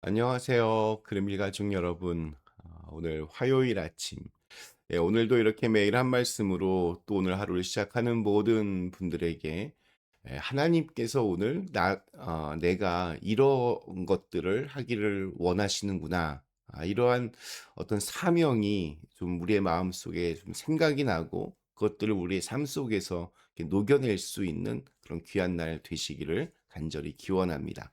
안녕하세요. 그림일 가족 여러분. 오늘 화요일 아침. 오늘도 이렇게 매일 한 말씀으로 또 오늘 하루를 시작하는 모든 분들에게 하나님께서 오늘 내가 이런 것들을 하기를 원하시는구나. 이러한 어떤 사명이 좀 우리의 마음속에 좀 생각이 나고 그것들을 우리의 삶 속에서 이렇게 녹여낼 수 있는 그런 귀한 날 되시기를 간절히 기원합니다.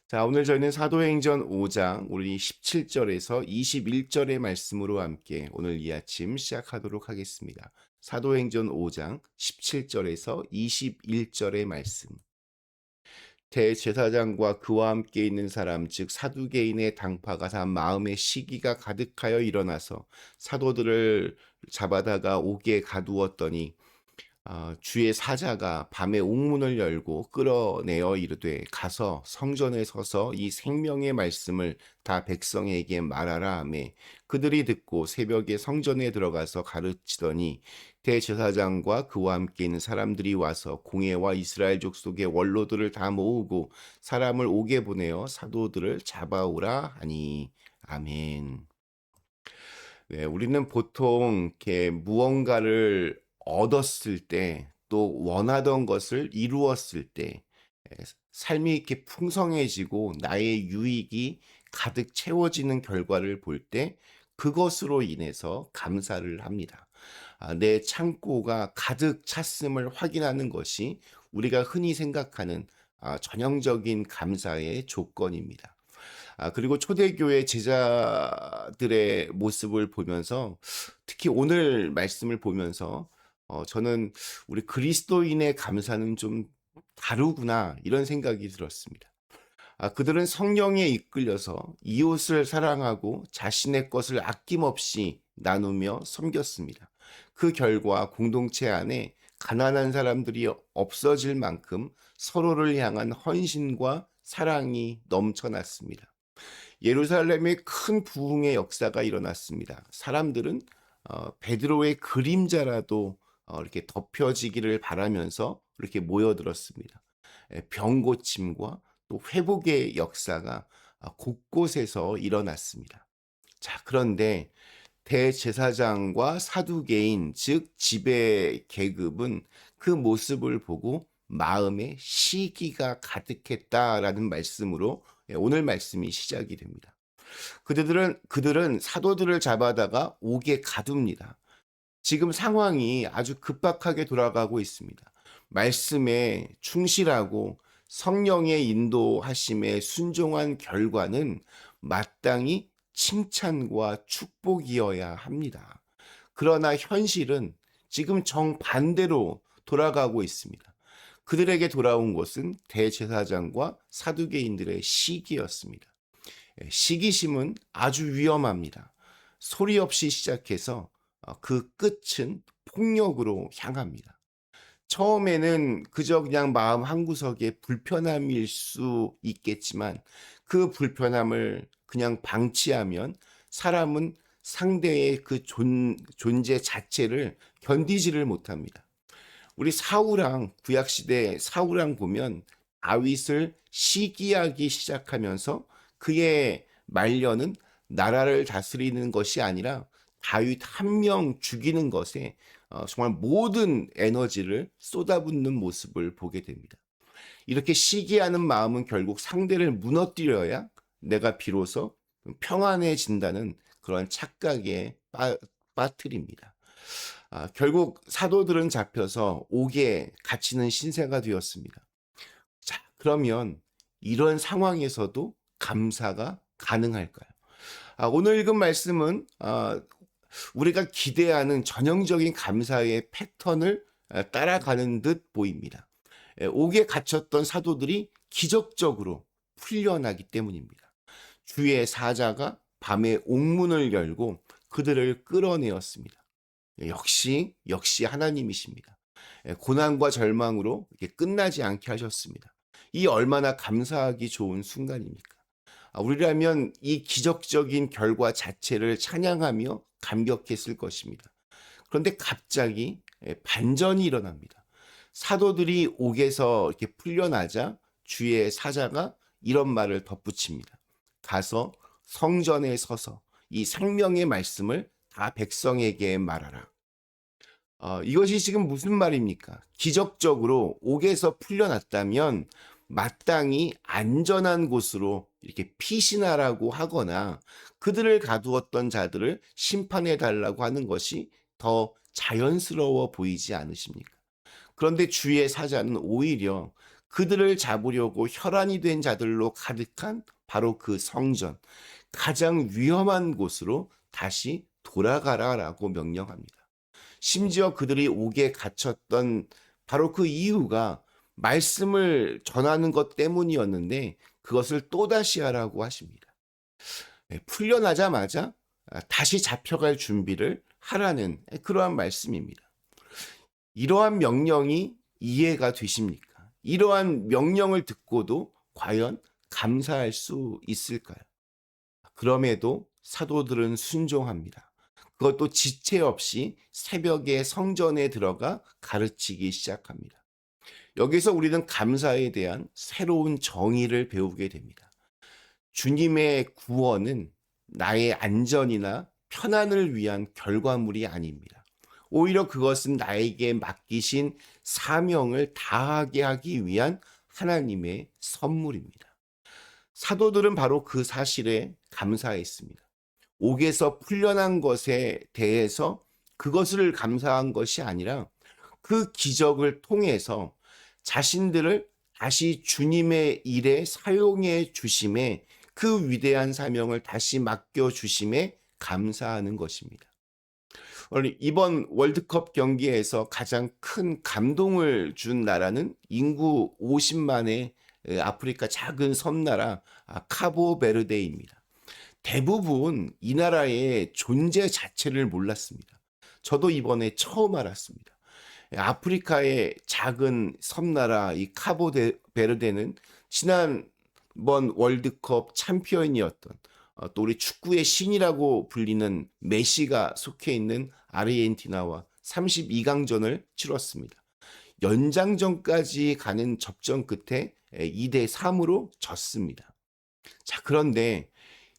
자, 오늘 저희는 사도행전 5장 우리 17절에서 21절의 말씀으로 함께 오늘 이 아침 시작하도록 하겠습니다. 사도행전 5장 17절에서 21절의 말씀. 대제사장과 그와 함께 있는 사람 즉 사두개인의 당파가 다 마음에 시기가 가득하여 일어나서 사도들을 잡아다가 옥에 가두었더니 주의 사자가 밤에 옥문을 열고 끌어내어 이르되 가서 성전에 서서 이 생명의 말씀을 다 백성에게 말하라 하매 그들이 듣고 새벽에 성전에 들어가서 가르치더니 대제사장과 그와 함께 있는 사람들이 와서 공회와 이스라엘 족속의 원로들을 다 모으고 사람을 옥에 보내어 사도들을 잡아오라 하니 아멘. 네, 우리는 보통 이렇게 무언가를 얻었을 때, 또 원하던 것을 이루었을 때, 삶이 이렇게 풍성해지고 나의 유익이 가득 채워지는 결과를 볼 때, 그것으로 인해서 감사를 합니다. 내 창고가 가득 찼음을 확인하는 것이 우리가 흔히 생각하는 전형적인 감사의 조건입니다. 그리고 초대교회 제자들의 모습을 보면서 특히 오늘 말씀을 보면서 저는 '우리 그리스도인의 감사는 좀 다르구나.' 이런 생각이 들었습니다. 그들은 성령에 이끌려서 이웃을 사랑하고 자신의 것을 아낌없이 나누며 섬겼습니다. 그 결과 공동체 안에 가난한 사람들이 없어질 만큼 서로를 향한 헌신과 사랑이 넘쳐났습니다. 예루살렘에 큰 부흥의 역사가 일어났습니다. 사람들은 베드로의 그림자라도 이렇게 덮여지기를 바라면서 이렇게 모여들었습니다. 병 고침과 또 회복의 역사가 곳곳에서 일어났습니다. 자, 그런데 대제사장과 사두개인 즉 지배 계급은 그 모습을 보고 마음에 시기가 가득했다라는 말씀으로 오늘 말씀이 시작이 됩니다. 그들은 사도들을 잡아다가 옥에 가둡니다. 지금 상황이 아주 급박하게 돌아가고 있습니다. 말씀에 충실하고 성령의 인도하심에 순종한 결과는 마땅히 칭찬과 축복이어야 합니다. 그러나 현실은 지금 정반대로 돌아가고 있습니다. 그들에게 돌아온 것은 대제사장과 사두개인들의 시기였습니다. 시기심은 아주 위험합니다. 소리 없이 시작해서 그 끝은 폭력으로 향합니다. 처음에는 그저 그냥 마음 한구석에 불편함일 수 있겠지만 그 불편함을 그냥 방치하면 사람은 상대의 그 존재 자체를 견디지를 못합니다. 우리 사울왕 구약시대 사울왕 보면 다윗을 시기하기 시작하면서 그의 말년은 나라를 다스리는 것이 아니라 다윗 한 명 죽이는 것에 정말 모든 에너지를 쏟아붓는 모습을 보게 됩니다. 이렇게 시기하는 마음은 결국 상대를 무너뜨려야 내가 비로소 평안해진다는 그런 착각에 빠뜨립니다. 결국 사도들은 잡혀서 옥에 갇히는 신세가 되었습니다. 자, 그러면 이런 상황에서도 감사가 가능할까요? 오늘 읽은 말씀은 우리가 기대하는 전형적인 감사의 패턴을 따라가는 듯 보입니다. 옥에 갇혔던 사도들이 기적적으로 풀려나기 때문입니다. 주의 사자가 밤에 옥문을 열고 그들을 끌어내었습니다. 역시 하나님이십니다. 고난과 절망으로 이렇게 끝나지 않게 하셨습니다. 이 얼마나 감사하기 좋은 순간입니까? 우리라면 이 기적적인 결과 자체를 찬양하며 감격했을 것입니다. 그런데 갑자기 반전이 일어납니다. 사도들이 옥에서 이렇게 풀려나자 주의 사자가 이런 말을 덧붙입니다. 가서 성전에 서서 이 생명의 말씀을 다 백성에게 말하라. 이것이 지금 무슨 말입니까? 기적적으로 옥에서 풀려났다면 마땅히 안전한 곳으로 이렇게 피신하라고 하거나 그들을 가두었던 자들을 심판해 달라고 하는 것이 더 자연스러워 보이지 않으십니까? 그런데 주의 사자는 오히려 그들을 잡으려고 혈안이 된 자들로 가득한 바로 그 성전, 가장 위험한 곳으로 다시 돌아가라라고 명령합니다. 심지어 그들이 옥에 갇혔던 바로 그 이유가 말씀을 전하는 것 때문이었는데 그것을 또다시 하라고 하십니다. 풀려나자마자 다시 잡혀갈 준비를 하라는 그러한 말씀입니다. 이러한 명령이 이해가 되십니까? 이러한 명령을 듣고도 과연 감사할 수 있을까요? 그럼에도 사도들은 순종합니다. 그것도 지체 없이 새벽에 성전에 들어가 가르치기 시작합니다. 여기서 우리는 감사에 대한 새로운 정의를 배우게 됩니다. 주님의 구원은 나의 안전이나 편안을 위한 결과물이 아닙니다. 오히려 그것은 나에게 맡기신 사명을 다하게 하기 위한 하나님의 선물입니다. 사도들은 바로 그 사실에 감사했습니다. 옥에서 풀려난 것에 대해서 그것을 감사한 것이 아니라 그 기적을 통해서 자신들을 다시 주님의 일에 사용해 주심에 그 위대한 사명을 다시 맡겨 주심에 감사하는 것입니다. 이번 월드컵 경기에서 가장 큰 감동을 준 나라는 인구 50만의 아프리카 작은 섬나라 카보베르데입니다. 대부분 이 나라의 존재 자체를 몰랐습니다. 저도 이번에 처음 알았습니다. 아프리카의 작은 섬나라 이 카보베르데는 지난번 월드컵 챔피언이었던 또 우리 축구의 신이라고 불리는 메시가 속해 있는 아르헨티나와 32강전을 치렀습니다. 연장전까지 가는 접전 끝에 2대3으로 졌습니다. 자, 그런데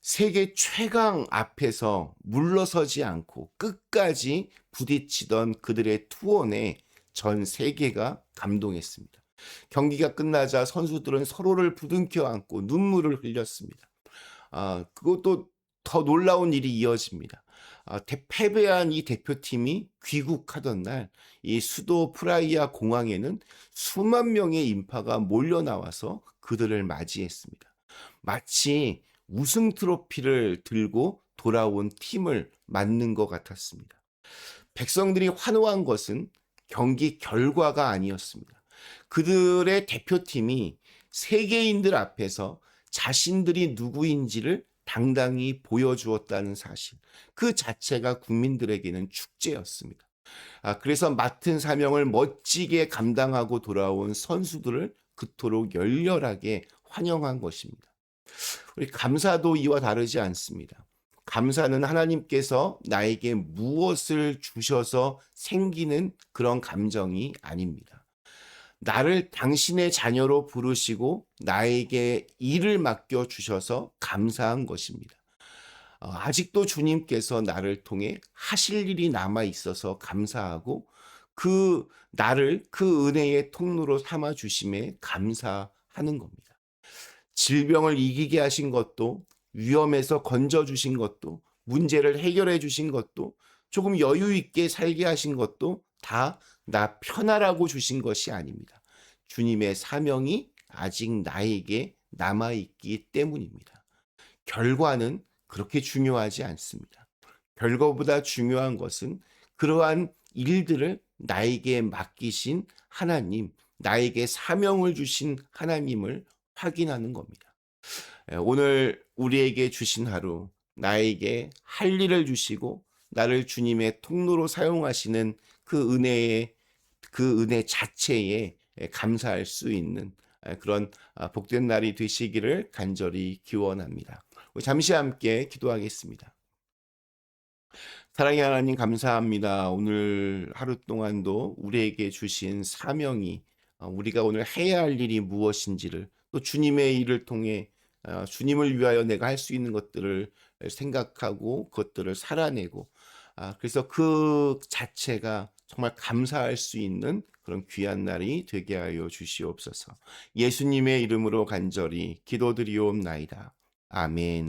세계 최강 앞에서 물러서지 않고 끝까지 부딪히던 그들의 투혼에 전 세계가 감동했습니다. 경기가 끝나자 선수들은 서로를 부둥켜 안고 눈물을 흘렸습니다. 그것도 더 놀라운 일이 이어집니다. 패배한 이 대표팀이 귀국하던 날, 이 수도 프라이아 공항에는 수만 명의 인파가 몰려 나와서 그들을 맞이했습니다. 마치 우승 트로피를 들고 돌아온 팀을 맞는 것 같았습니다. 백성들이 환호한 것은 경기 결과가 아니었습니다. 그들의 대표팀이 세계인들 앞에서 자신들이 누구인지를 당당히 보여주었다는 사실, 그 자체가 국민들에게는 축제였습니다. 그래서 맡은 사명을 멋지게 감당하고 돌아온 선수들을 그토록 열렬하게 환영한 것입니다. 우리 감사도 이와 다르지 않습니다. 감사는 하나님께서 나에게 무엇을 주셔서 생기는 그런 감정이 아닙니다. 나를 당신의 자녀로 부르시고 나에게 일을 맡겨 주셔서 감사한 것입니다. 아직도 주님께서 나를 통해 하실 일이 남아 있어서 감사하고 나를 그 은혜의 통로로 삼아 주심에 감사하는 겁니다. 질병을 이기게 하신 것도, 위험에서 건져 주신 것도, 문제를 해결해 주신 것도, 조금 여유 있게 살게 하신 것도 다 나 편하라고 주신 것이 아닙니다. 주님의 사명이 아직 나에게 남아 있기 때문입니다. 결과는 그렇게 중요하지 않습니다. 결과보다 중요한 것은 그러한 일들을 나에게 맡기신 하나님, 나에게 사명을 주신 하나님을 확인하는 겁니다. 오늘 우리에게 주신 하루, 나에게 할 일을 주시고 나를 주님의 통로로 사용하시는 그 은혜 자체에 감사할 수 있는 그런 복된 날이 되시기를 간절히 기원합니다. 잠시 함께 기도하겠습니다. 사랑의 하나님 감사합니다. 오늘 하루 동안도 우리에게 주신 사명이 우리가 오늘 해야 할 일이 무엇인지를 또 주님의 일을 통해 주님을 위하여 내가 할 수 있는 것들을 생각하고 그것들을 살아내고 그래서 그 자체가 정말 감사할 수 있는 그런 귀한 날이 되게 하여 주시옵소서. 예수님의 이름으로 간절히 기도드리옵나이다. 아멘.